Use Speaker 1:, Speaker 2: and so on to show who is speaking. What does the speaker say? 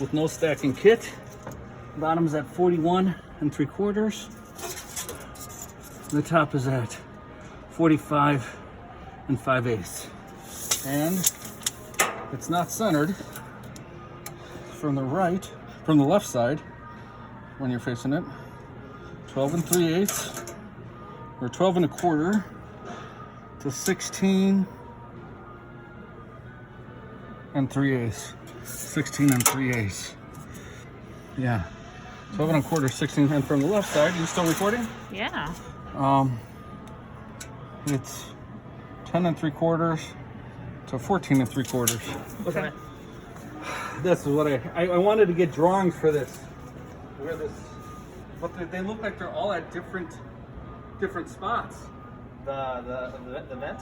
Speaker 1: with no stacking kit. Bottom's at 41 3/4. The top is at 45 5/8. And it's not centered from the left side when you're facing it. 12 3/8 or 12 1/4 to 16 3/8. 16 3/8. Yeah. 12 1/4, 16, and from the left side, you still recording?
Speaker 2: Yeah.
Speaker 1: It's 10 3/4 to 14 3/4.
Speaker 2: Okay.
Speaker 1: This is what I wanted to get drawings for this. Where this, but they look like they're all at different spots. The vent.